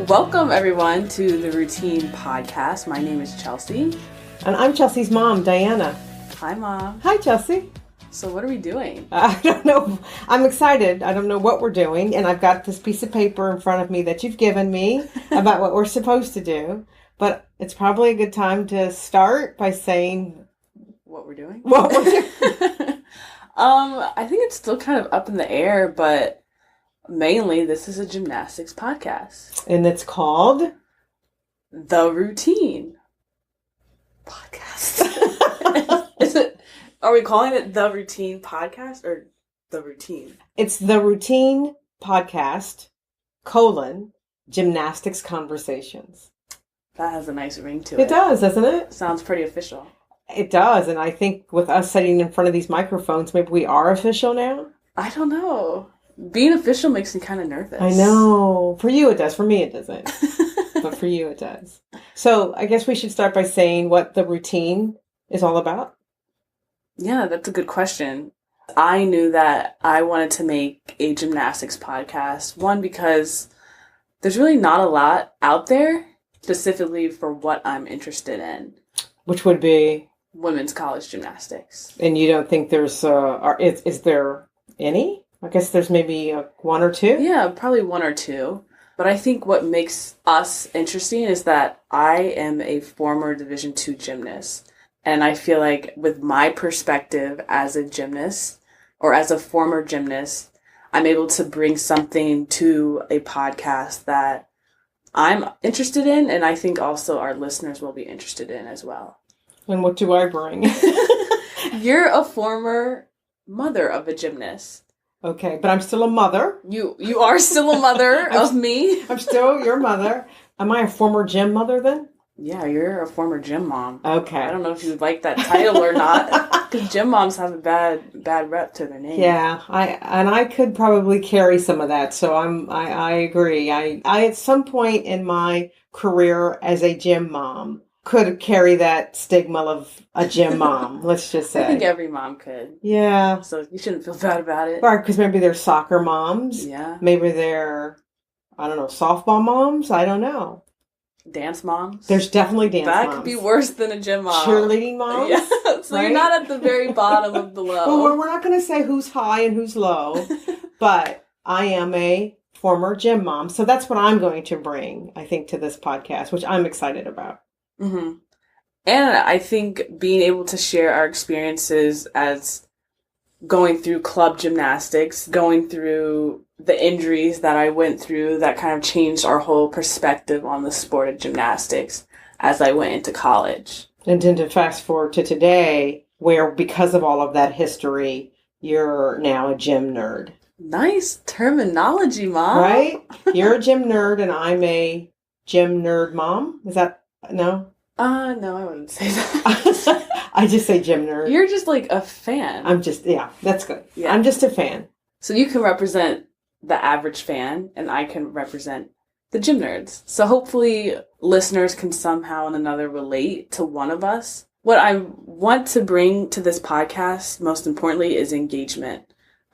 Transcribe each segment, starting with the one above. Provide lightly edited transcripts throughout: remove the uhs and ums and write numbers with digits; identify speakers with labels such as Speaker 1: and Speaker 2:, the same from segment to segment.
Speaker 1: Welcome, everyone, to the Routine Podcast. My name is Chelsea.
Speaker 2: And I'm Chelsea's mom, Diana.
Speaker 1: Hi, Mom.
Speaker 2: Hi, Chelsea.
Speaker 1: So what are we doing?
Speaker 2: I don't know. I'm excited. I don't know what we're doing. And I've got this piece of paper in front of me that you've given me about what we're supposed to do. But it's probably a good time to start by saying
Speaker 1: What we're doing?
Speaker 2: what we're doing.
Speaker 1: I think it's still kind of up in the air, but mainly this is a gymnastics podcast.
Speaker 2: And it's called
Speaker 1: The Routine Podcast. Is it? Are we calling it The Routine Podcast or The Routine?
Speaker 2: It's The Routine Podcast, Gymnastics Conversations.
Speaker 1: That has a nice ring to it.
Speaker 2: It does, doesn't it?
Speaker 1: Sounds pretty official.
Speaker 2: It does. And I think with us sitting in front of these microphones, maybe we are official now.
Speaker 1: I don't know. Being official makes me kind of nervous.
Speaker 2: I know. For you it does. For me it doesn't. But for you it does. So I guess we should start by saying what the routine is all about.
Speaker 1: Yeah, that's a good question. I knew that I wanted to make a gymnastics podcast. One, because there's really not a lot out there specifically for what I'm interested in.
Speaker 2: Which would be?
Speaker 1: Women's college gymnastics.
Speaker 2: And you don't think there's, is there any? I guess there's maybe one or two?
Speaker 1: Yeah, probably one or two. But I think what makes us interesting is that I am a former Division II gymnast. And I feel like with my perspective as a gymnast or as a former gymnast, I'm able to bring something to a podcast that I'm interested in, and I think also our listeners will be interested in as well.
Speaker 2: And what do I bring?
Speaker 1: You're a former mother of a gymnast.
Speaker 2: Okay, but I'm still a mother.
Speaker 1: You are still a mother of me.
Speaker 2: I'm still your mother. Am I a former gym mother then?
Speaker 1: Yeah, you're a former gym mom.
Speaker 2: Okay.
Speaker 1: I don't know if you like that title or not, because gym moms have a bad rep to their name.
Speaker 2: Yeah, I could probably carry some of that. So I agree. I at some point in my career as a gym mom could carry that stigma of a gym mom. Let's just say.
Speaker 1: I think every mom could.
Speaker 2: Yeah.
Speaker 1: So you shouldn't feel bad about it.
Speaker 2: Right, because maybe they're soccer moms.
Speaker 1: Yeah.
Speaker 2: Maybe they're, I don't know, softball moms. I don't know.
Speaker 1: Dance moms.
Speaker 2: There's definitely dance moms.
Speaker 1: That could be worse than a gym mom.
Speaker 2: Cheerleading moms.
Speaker 1: Yeah. So right? You're not at the very bottom of the low.
Speaker 2: Well, we're not going to say who's high and who's low, but I am a former gym mom. So that's what I'm going to bring, I think, to this podcast, which I'm excited about.
Speaker 1: Mm-hmm. And I think being able to share our experiences as going through club gymnastics, going through the injuries that I went through that kind of changed our whole perspective on the sport of gymnastics as I went into college.
Speaker 2: And then to fast forward to today, where because of all of that history, you're now a gym nerd.
Speaker 1: Nice terminology, Mom.
Speaker 2: Right? You're a gym nerd and I'm a gym nerd mom. Is that, no?
Speaker 1: No, I wouldn't say that.
Speaker 2: I just say gym nerd.
Speaker 1: You're just like a fan.
Speaker 2: Yeah, that's good.
Speaker 1: Yeah.
Speaker 2: I'm just a fan.
Speaker 1: So you can represent the average fan, and I can represent the gym nerds. So hopefully listeners can somehow and another relate to one of us. What I want to bring to this podcast, most importantly, is engagement.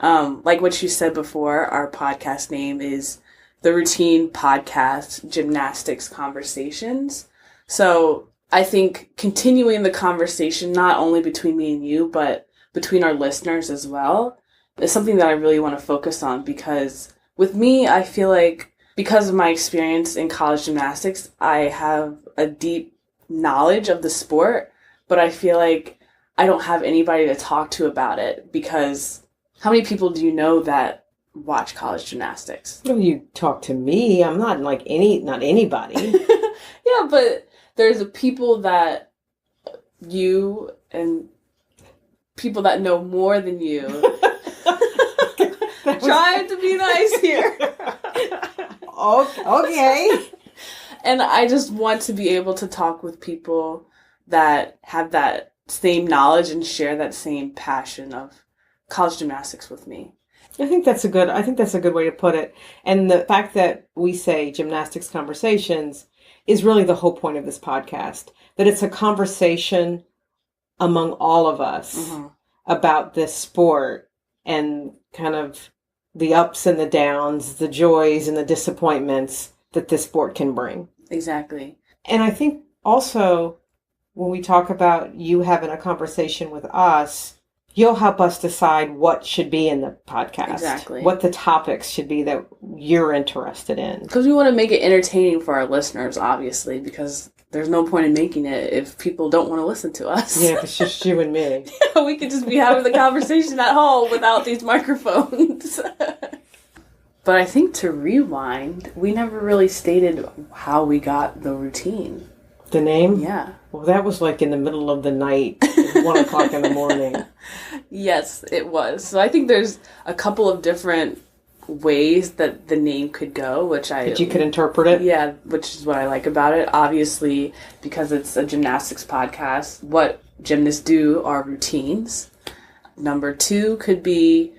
Speaker 1: Like what you said before, our podcast name is The Routine Podcast, Gymnastics Conversations. So I think continuing the conversation, not only between me and you, but between our listeners as well, is something that I really want to focus on, because with me, I feel like because of my experience in college gymnastics, I have a deep knowledge of the sport, but I feel like I don't have anybody to talk to about it, because how many people do you know that watch college gymnastics?
Speaker 2: Well, you talk to me. I'm not like not anybody.
Speaker 1: Yeah, but there's people that you and people that know more than you. Trying to be nice here.
Speaker 2: Okay.
Speaker 1: And I just want to be able to talk with people that have that same knowledge and share that same passion of college gymnastics with me.
Speaker 2: I think that's a good way to put it. And the fact that we say Gymnastics Conversations is really the whole point of this podcast, that it's a conversation among all of us about this sport and kind of the ups and the downs, the joys and the disappointments that this sport can bring.
Speaker 1: Exactly.
Speaker 2: And I think also when we talk about you having a conversation with us, you'll help us decide what should be in the podcast.
Speaker 1: Exactly.
Speaker 2: What the topics should be that you're interested in.
Speaker 1: Because we want to make it entertaining for our listeners, obviously, because there's no point in making it if people don't want to listen to us.
Speaker 2: Yeah, if it's just you and me.
Speaker 1: We could just be having the conversation at home without these microphones. But I think to rewind, we never really stated how we got the routine.
Speaker 2: The name?
Speaker 1: Yeah.
Speaker 2: Well, that was like in the middle of the night, 1 o'clock in the morning.
Speaker 1: Yes, it was. So I think there's a couple of different ways that the name could go,
Speaker 2: That you could interpret it?
Speaker 1: Yeah, which is what I like about it. Obviously, because it's a gymnastics podcast, what gymnasts do are routines. Number 2 could be,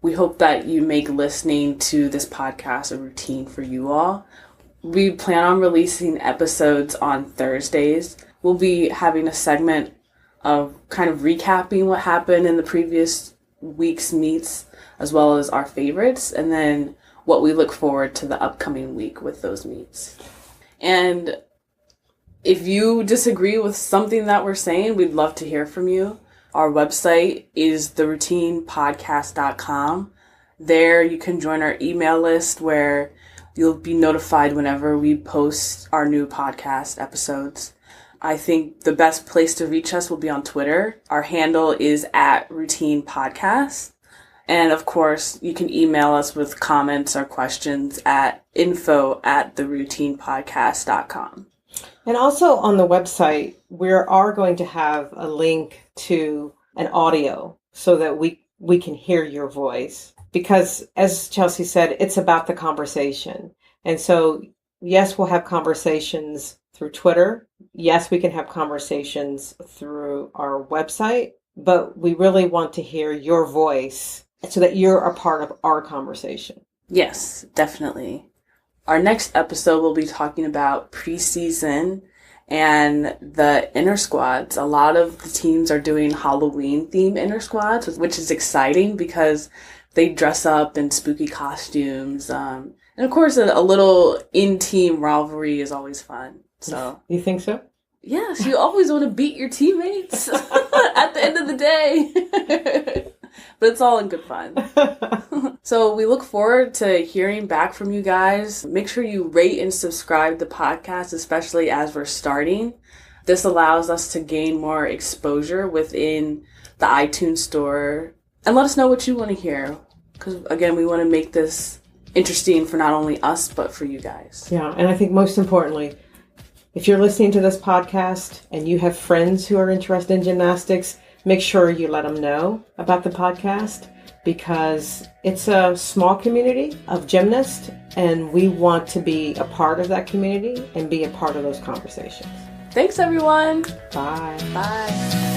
Speaker 1: we hope that you make listening to this podcast a routine for you all. We plan on releasing episodes on Thursdays. We'll be having a segment of kind of recapping what happened in the previous week's meets, as well as our favorites, and then what we look forward to the upcoming week with those meets. And if you disagree with something that we're saying, we'd love to hear from you. Our website is theroutinepodcast.com. There you can join our email list where you'll be notified whenever we post our new podcast episodes. I think the best place to reach us will be on Twitter. Our handle is @routinepodcast. And of course, you can email us with comments or questions at info@theroutinepodcast.com.
Speaker 2: And also on the website, we are going to have a link to an audio so that we can hear your voice. Because as Chelsea said, it's about the conversation. And so, yes, we'll have conversations through Twitter. Yes, we can have conversations through our website, but we really want to hear your voice so that you're a part of our conversation.
Speaker 1: Yes, definitely. Our next episode will be talking about preseason and the inner squads. A lot of the teams are doing Halloween-themed inner squads, which is exciting because they dress up in spooky costumes. And of course, a little in-team rivalry is always fun. So
Speaker 2: you think so?
Speaker 1: Yes, you always want to beat your teammates at the end of the day. But it's all in good fun. So we look forward to hearing back from you guys. Make sure you rate and subscribe the podcast, especially as we're starting. This allows us to gain more exposure within the iTunes store. And let us know what you want to hear. Because, again, we want to make this interesting for not only us, but for you guys.
Speaker 2: Yeah, and I think most importantly, if you're listening to this podcast and you have friends who are interested in gymnastics, make sure you let them know about the podcast because it's a small community of gymnasts and we want to be a part of that community and be a part of those conversations.
Speaker 1: Thanks, everyone.
Speaker 2: Bye.
Speaker 1: Bye.